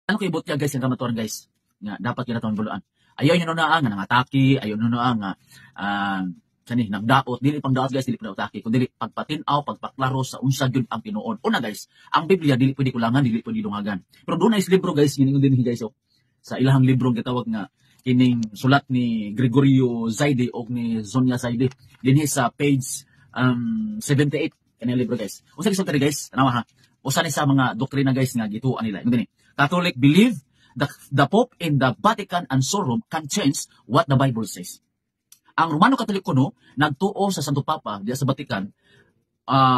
Ano kayo ibot guys yung kamatuan guys? Nga dapat yun natawang bulaan. Ayaw nyo na nga nangataki, ayaw nyo na nga nagdaot, dili pang daot guys, dili pang daotaki, kung dili pagpatinaw, pagpaklaro sa unsa gyud ang tinuod. Una guys, ang Biblia dili pwede kulangan, dili pwede dungagan. Pero doon na is libro guys, giningon din guys sa ilahang librong gitawag nga kining sulat ni Gregorio Zaide o ni Sonia Zaide dinhi sa page 78 kanang libro guys. Unsa gisulti guys? Tanawa ha. Usa ni sa mga doktrina guys nga gituan nila. Dinhi. Catholic believe that the Pope in the Vatican and Rome can change what the Bible says. Ang Romano Katoliko no nagtuo sa Santo Papa diya sa Vatican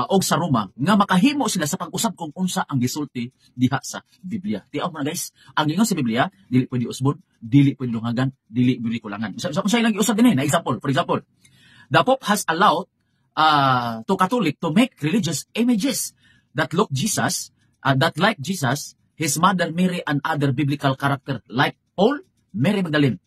o sa Roma nga makahimo sila sa pag-usab kung unsa ang gisulti diha sa Biblia. Tiaw mo na guys, ang gingon sa Biblia dili pwede usbon, dili pwede lungagan, dili pwede kulangan. Sa ilang giusab dinhi na example. For example, the Pope has allowed to Catholic to make religious images that look Jesus, that like Jesus, his mother Mary and other biblical character like Paul, Mary Magdalene.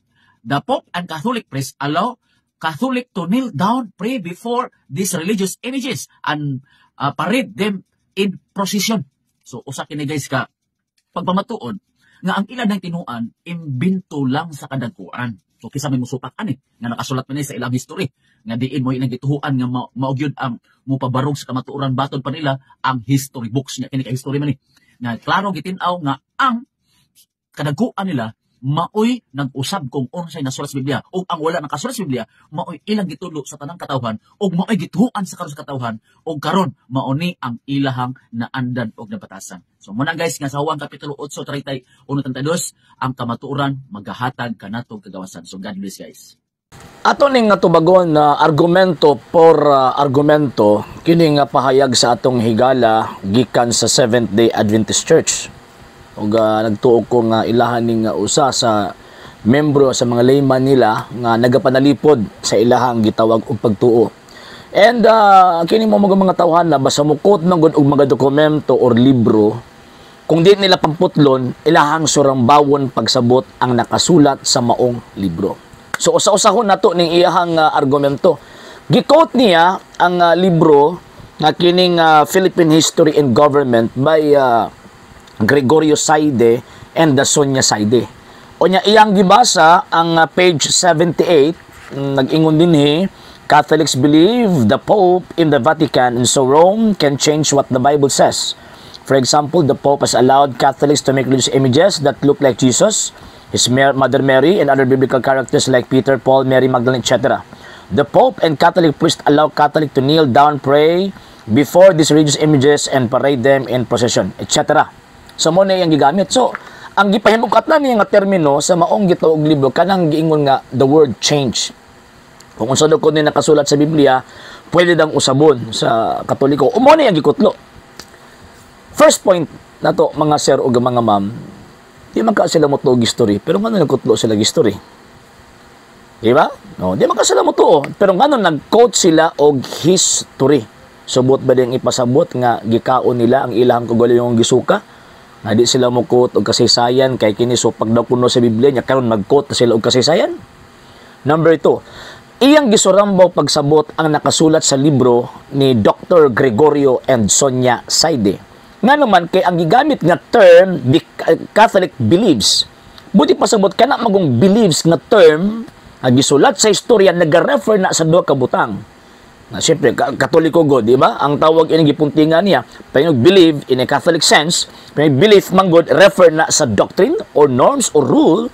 The Pope and Catholic priests allow Catholic to kneel down, pray before these religious images and parade them in procession. So usa kini guys ka pagpamatuod nga ang ilan ng tinuan imbento lang sa kadagkuan. So kisa may musupak ani nga nakasulat man sa ilang history nga diin mo inang gituhuan nga maugyod ang mopabarog sa kamatuoran baton pa nila ang history books niya kini ka history man ni. Na klaro gitin-aw nga ang kadagkuan nila maoy nag-usab kung unsay nasulat sa Biblia ug ang wala nakasulat sa Biblia maoy ilang gitulo sa tanang katawhan ug maoy gituhuan sa karon sa katawhan ug karon mauni ang ilahang naandan ug nabatasan. So muna guys nga sa Juan kapitulo 8:31-32 ang kamatuoran magahatag kanatong kagawasan. So God bless guys. Ato ning nga tubagon na argumento por argumento kini nga pahayag sa atong higala gikan sa Seventh-day Adventist Church. Ug nagtuo ko nga ilahan ning usa sa membro sa mga layman nila nga nagapanalipod sa ilahang gitawag og pagtuo. And kini mo mga tawhan na basta mukot man gud og mga dokumento or libro kung di nila pamputlon ilahang surambawon pagsabot ang nakasulat sa maong libro. So usa-usahon nato ning iyahang argumento. Gi-quote niya ang libro nga kining Philippine History and Government by Gregorio Zaide and the Sonia Zaide. O niya iyang gibasa ang page 78 nag-ingon dinhi Catholics believe the Pope in the Vatican and so Rome can change what the Bible says. For example, the Pope has allowed Catholics to make religious images that look like Jesus, his mother Mary, and other biblical characters like Peter, Paul, Mary Magdalene, etc. The Pope and Catholic priests allow Catholic to kneel down, pray before these religious images and parade them in procession, etc. So mo na iyang gigamit. So ang gipahimukat na niya nga termino sa maong gitawag libro kanang giingon nga the word change. Kung unsa daw ko ni nakasulat sa Biblia, pwede dang usabon sa Katoliko. Umo na iyang gikutlo. First point nato mga sir o mga ma'am, di man ka sila motuog history, pero ngano nagkutlo sila history? Di ba? No, di man ka sila motuo, pero ngano nag-quote sila og history. Subot ba ding ipasabot nga gikaon nila ang ilang kagalayong gisuka? Na di sila mo-quote og kasaysayan kay kini so pag daw kuno sa Biblia nya karon mag-quote sila og kasaysayan. Number 2, iyang gisurambaw pagsabot ang nakasulat sa libro ni Dr. Gregorio and Sonia Zaide. Nga naman kay ang gigamit nga term the Catholic believes. Buti pasabot kana magong believes nga term nga gisulat sa istorya nagarefer na sa duha ka butang. Na siyempre, Katoliko God, di ba? Ang tawag ini gipuntingan niya, payong believe in a Catholic sense, payong belief man God, refer na sa doctrine or norms or rule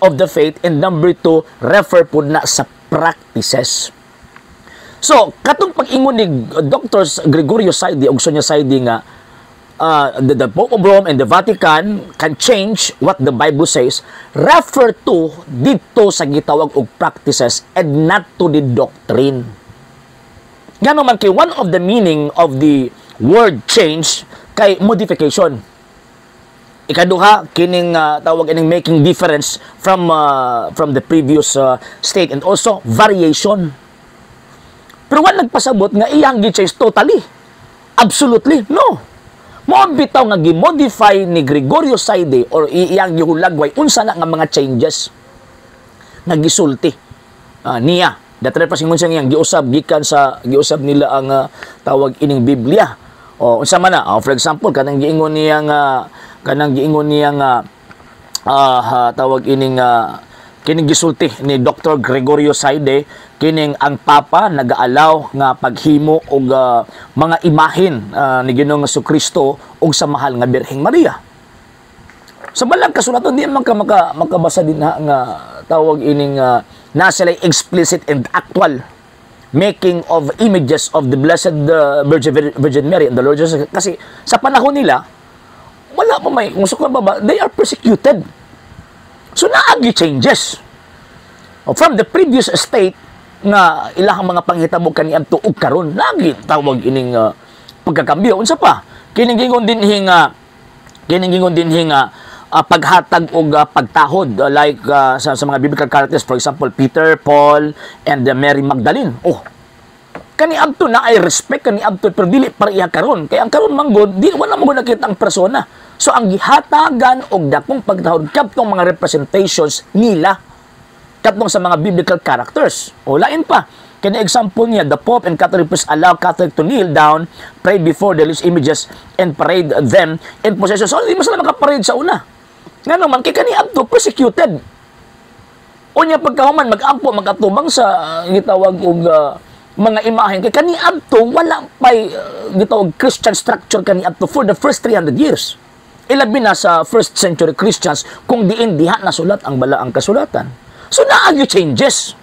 of the faith, and number 2, refer po na sa practices. So, katong pag-ingon ni Dr. Gregorio Zaide o Sonia Zaide nga, the Pope of Rome and the Vatican can change what the Bible says, refer to dito sa gitawag og practices and not to the doctrine. Nga naman kay one of the meaning of the word change kay modification. Ikaduha kining tawag ining making difference from the previous state and also variation. Pero wala nagpasabot nga iyang gi-change totally. Absolutely no. Mo bitaw nga gi-modify ni Gregorio Zaide or iyang gihulagway unsa na nga mga changes nga gisulti niya. Datre pa singon siya nga giusab gikan sa giusab nila ang tawag ining Biblia. O unsa man na? For example, kanang giingon niya nga tawag ining kining gisulti ni Dr. Gregorio Saide, kining ang Papa nagaalaw nga paghimo og mga imahin ni Ginoong Jesucristo ug sa mahal nga Birheng Maria. Sa balang kasulatan di man ka makabasa din nga tawag ining na sila explicit and actual making of images of the Blessed Virgin Mary and the Lord Jesus. Kasi sa panahon nila, wala pa may, kung sukang baba, they are persecuted. So naagi changes. From the previous state nga ilahang mga panghitabo kaniang tuog karon, lagi tawag ining pagkakambyo. Unsa pa? Kiningingon din hinga paghatag og pagtahod like sa mga biblical characters, for example Peter, Paul, and Mary Magdalene. Kani adto na ay respect kani adto pero dili pareha karon. Kay ang karon manggod di wala mo nakita ang persona. So ang gihatagan og dakong pagtahod kadtong mga representations nila kadtong sa mga biblical characters. Lain pa. Kani example niya, the Pope and Catholic priests allow Catholic to kneel down, pray before the religious images, and parade them in procession. So, hindi mo sila makaparade sa una. Nga naman, kay kani adto persecuted. Unya pagkahuman, mag-ampo, mag-atubang sa gitawag og mga imahen. Kay kani adto, wala pa'y gitawag Christian structure kani adto for the first 300 years. Ilabi na sa first century Christians, kung diin diha na sulat ang balaang kasulatan. So, naagyo changes.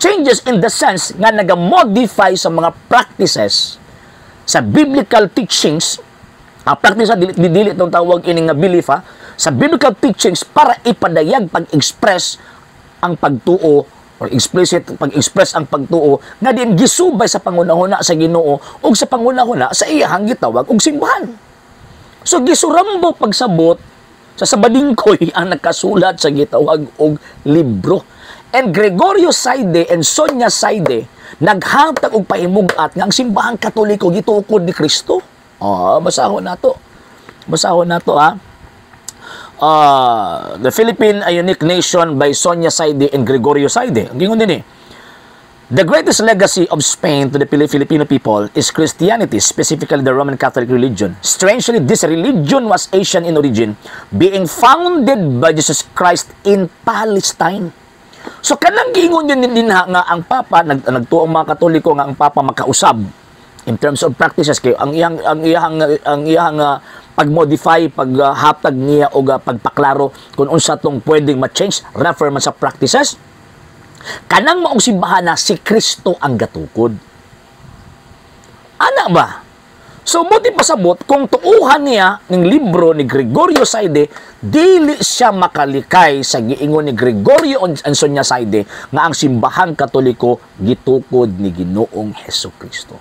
Changes in the sense nga naga-modify sa mga practices sa biblical teachings, practice dili itong tawag ining nga belief sa biblical teachings para ipadayag pag-express ang pagtuo or explicit pag-express ang pagtuo nga din gisubay sa pangunahuna sa Ginoo ug sa pangunahuna sa iyang gitawag og simbahan. So gisurambo pagsabot sa sabadingkoy ang nakasulat sa gitawag og libro. And Gregorio Saide and Sonia Saide naghatag og pahimugat nga ang simbahang Katoliko gitukod ni Kristo. Basahon nato. The Philippine, a Unique Nation by Sonia Saide and Gregorio Saide. Ang gingon din the greatest legacy of Spain to the Filipino people is Christianity, specifically the Roman Catholic religion. Strangely, this religion was Asian in origin, being founded by Jesus Christ in Palestine. So kanang giingon din nga ang Papa nagtuong mga Katoliko nga ang Papa makausab in terms of practices kay ang iyang pag-modify, paghatag niya o pagpaklaro kung unsa tong pwedeng ma-change refer man sa practices. Kanang maong simbahan na si Kristo ang gatukod. Ana ba? So, buti pasabot, kung tuuhan niya ng libro ni Gregorio Saide, dili siya makalikay sa giingon ni Gregorio Ansonia Saide nga ang simbahang Katoliko gitukod ni Ginoong Hesukristo.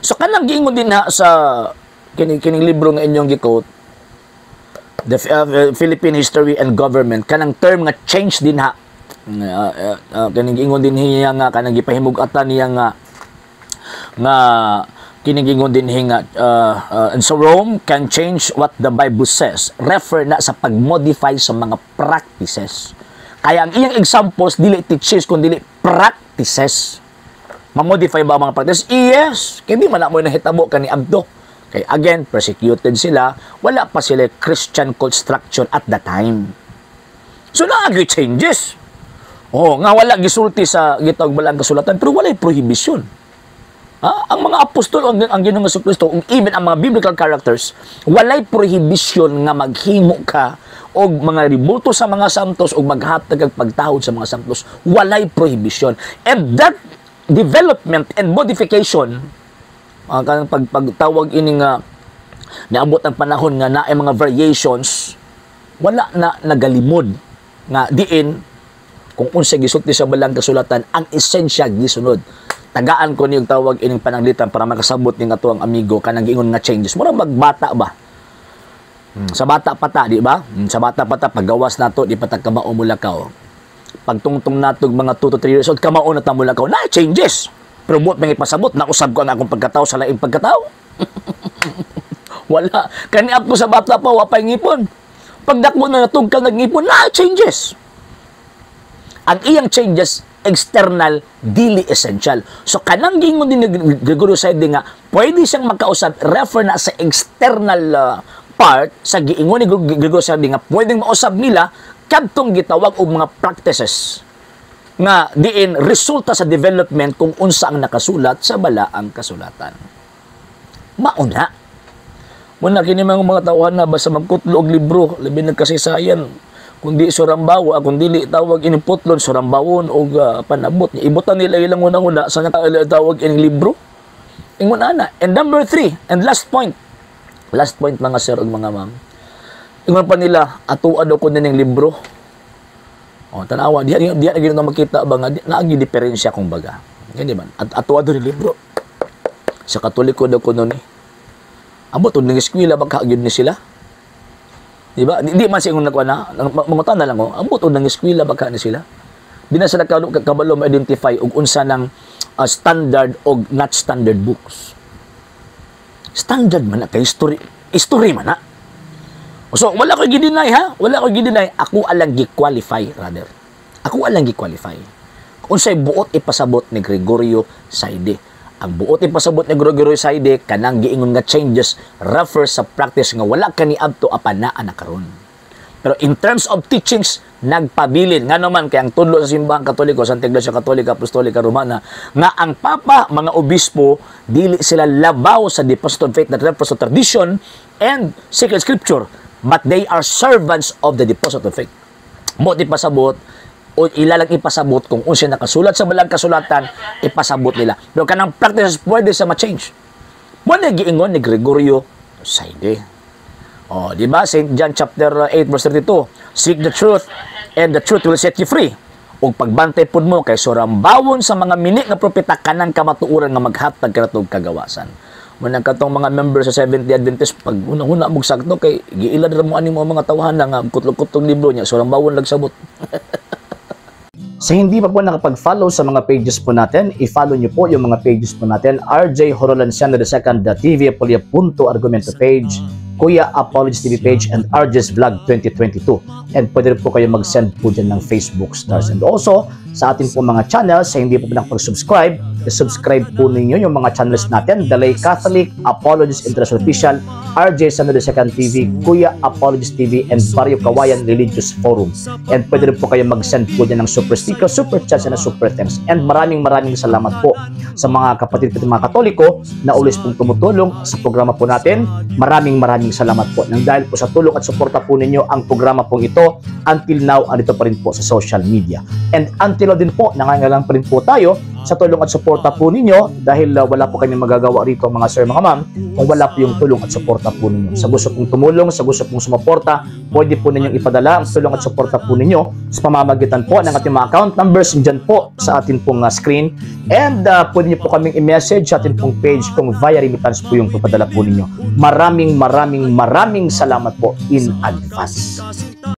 So, kanang giingon din sa kining libro nga inyong gikot, the Philippine History and Government, kanang term nga change din kanang giingon din niya nga kanang gipahimug-atan niya nga kinigingon din hinga and so Rome can change what the Bible says. Refer na sa pag-modify sa mga practices. Kaya ang iyang examples dili teaches kundi dili practices. Ma-modify ba ang mga practices? Yes. Kaya di man na mo nahitabo kani abdo. Kay again, persecuted sila. Wala pa sila Christian construction at the time. So naagi changes. Nga wala gisulti sa gitawag balang kasulatan pero walay prohibition. Ang mga apostol ang Ginoong Jesucristo, even ang mga biblical characters, walay prohibition nga maghimo ka og mga ributo sa mga santos o maghatag og pagtahod sa mga santos. Walay prohibition. And that development and modification, pagtawag ini nga naabot ang panahon nga naay mga variations, wala na nagalimod nga diin kung unsa gisulti sa balang kasulatan ang esensya gisunod. Tagaan ko niyong tawag ining pananglitan para makasabot ning ato ang amigo kanang giingon nga changes. Murag magbata ba? Sa bata pata, di ba? Sa bata pata paggawas nato di pa ta kamao mulakaw. Pagtungtong nato mga 2 to 3 years old kamao na ta mulakaw. Na changes. Pero buot may pasabot na usab ko ang akong pagkatao sa laing pagkatao. Wala. Kani ako sa bata pa wa pay ngipon. Pagdakmo na natugkal nagngipon, na changes. Ang iyang changes external, dili essential. So, kanang gingon din ni Gregorio Saide nga, pwede siyang makausap, refer na sa external part sa giingon ni Gregorio Sardi nga pwedeng mausab nila kadtong gitawag og mga practices nga diin resulta sa development kung unsa ang nakasulat sa balaang kasulatan. Mauna. Muna kini mga tawhan na basta magkutlo og libro, labi nagkasaysayan, kundi surambawa, kundi tawag ini putlon surambawon og panabot. Ibutan nila ilang unang-una sa tawag ining libro. Ingon ana. And number 3, and last point mga sir ug mga ma'am. Ingon pa nila atuan ko ning libro. O tanawa diha na makita ba nga naagi diferensya kung baga. Gani man atuan do ni libro. Sa Katoliko daw kuno ni. Amo to ning eskwela baka gyud ni sila. Di ba? Di man siya ingon na mangutan na lang ko. Amo to ning eskwela baka ni sila. Di na sila kabalo ma-identify og unsa nang standard o not standard books. Standard man na kay history man na. So, wala ko gidinay ha? Wala ko gidinay. Ako alang gi-qualify, rather. Ako alang gi-qualify. Kung sa'y buot ipasabot ni Gregorio Saide. Ang buot ipasabot ni Gregorio Saide, kanang giingon nga changes refer sa practice nga wala kaniadto apanaan na karon. Pero in terms of teachings, nagpabilin. Nga naman, kaya ang tudlo sa simbahang Katoliko, Santa Iglesia Katolika, Apostolika, Romana, nga ang papa, mga obispo, dili sila labaw sa deposit of faith that refers to tradition and sacred scripture, but they are servants of the deposit of faith. Mo ipasabot, o ilalang ipasabot kung unsa nakasulat sa balang kasulatan, ipasabot nila. Pero kanang practices pwede sa ma-change. Mo na giingon ni Gregorio Saide. Oh, di ba? St. John chapter 8 verse 32. Seek the truth and the truth will set you free. Ug pagbantay pud mo kay surambawon sa mga mini nga propeta kanang kamatuoran nga maghatag kanatong kagawasan. Muna katong mga members sa Seventh-day Adventist pag una-una mong sakto kay giilad ra mo ani mga tawhan nga kutlog-kutlog libro niya surambawon lag sabot. Sa hindi pa po nakapag-follow sa mga pages po natin, i-follow niyo po yung mga pages po natin. RJ Horolanciano II TV Apolia Punto Argumento page, Kuya Apologist TV page, and RJ's Vlog 2022. And pwede rin po kayo mag-send po dyan ng Facebook stars. And also, sa ating po mga channels, sa hindi po nakapag-subscribe, subscribe po ninyo yung mga channels natin. Dalay Catholic, Apologist International Official, RJ Sano II TV, Kuya Apologist TV, and Barrio Kawayan Religious Forum. And pwede rin po kayo mag-send po dyan ng super sticker, super chats, and super thanks. And maraming salamat po sa mga kapatid at mga Katoliko na ulis pong tumutulong sa programa po natin. Maraming salamat po. Nang dahil po sa tulong at suporta po ninyo, ang programa pong ito, until now, andito pa rin po sa social media. And until now din po, nangangailangan pa rin po tayo sa tulong at suporta po ninyo dahil wala po kami magagawa rito mga sir, mga ma'am, kung wala po yung tulong at suporta po ninyo. Sa gusto pong tumulong, sa gusto pong sumuporta, pwede po ninyong ipadala ang tulong at suporta po ninyo sa pamamagitan po ng ating mga account numbers dyan po sa ating pong screen. And pwede nyo po kaming i-message sa ating pong page kung via remittance po yung papadala po ninyo. Maraming salamat po in advance.